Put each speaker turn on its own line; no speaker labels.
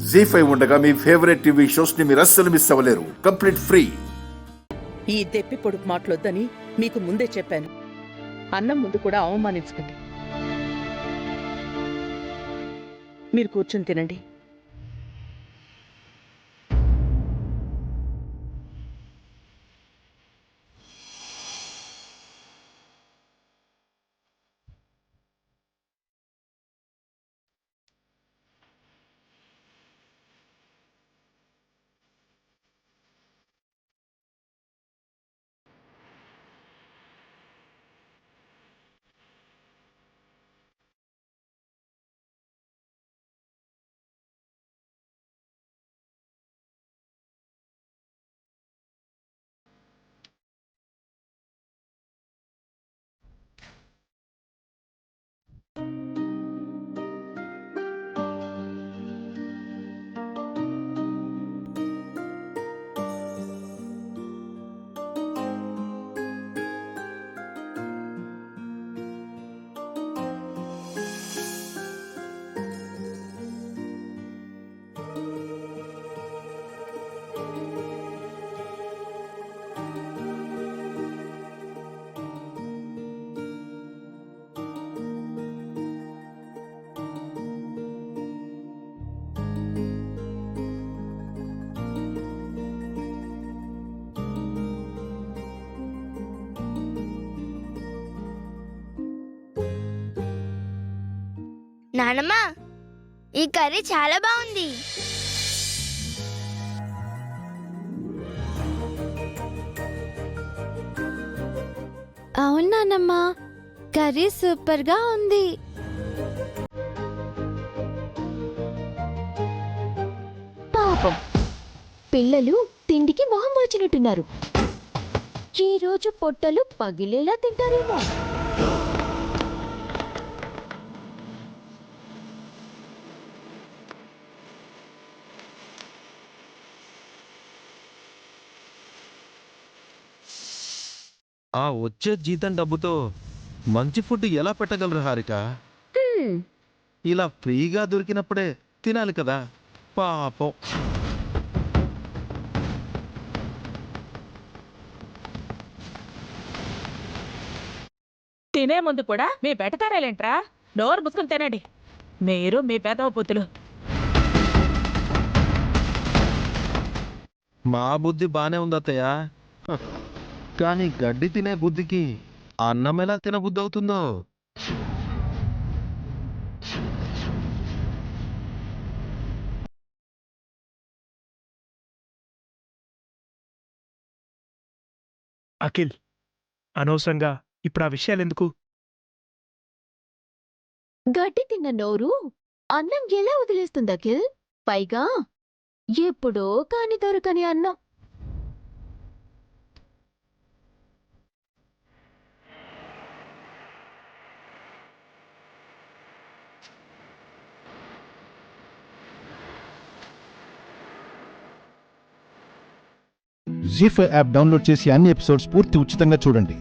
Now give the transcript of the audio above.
జీ5 ఉండగా మీ favourite TV shows ని మీరు అస్సలు మిస్ అవ్వలేరు. Complete free.
ఈ దెప్పి పొడుపు మాటలొద్దని మీకు ముందే చెప్పాను. అన్నం ముందు కూడా అవమానించకండి. మీరు కూర్చొని తినండి.
నానమ్మ, ఈ కర్రీ చాలా బాగుంది.
అవును నానమ్మ, కర్రీ సూపర్ గా ఉంది.
పాపం పిల్లలు తిండికి మొహం వచ్చినట్టున్నారు. ఈ రోజు పొట్టలు పగిలేలా తింటారేమో.
ఆ వచ్చే జీతం డబ్బుతో మంచి ఫుడ్ ఎలా పెట్టగలరు హారిక? ఇలా ఫ్రీగా దొరికినప్పుడే తినాలి కదా. పాపం.
తినే ముందు కూడా మీ బెటకారాలేంట్రా? నోరు ముసుకుని తినండి. మీరు మీ పెదవ పుత్తులు.
మా బుద్ధి బానే ఉంది అత్తయ్య. కానీ గడ్డి తినే బుద్ధికి అన్నం ఎలా తినబుద్ధి అవుతుందో.
అఖిల్, అనవసరంగా ఇప్పుడు ఆ విషయాలెందుకు?
గడ్డి తిన్న నోరు అన్నం ఎలా వదిలేస్తుంది అఖిల్? పైగా ఎప్పుడో కాని దొరకని అన్నం.
జీ5 యాప్ డౌన్లోడ్ చేసి అన్ని ఎపిసోడ్స్ పూర్తి ఉచితంగా చూడండి.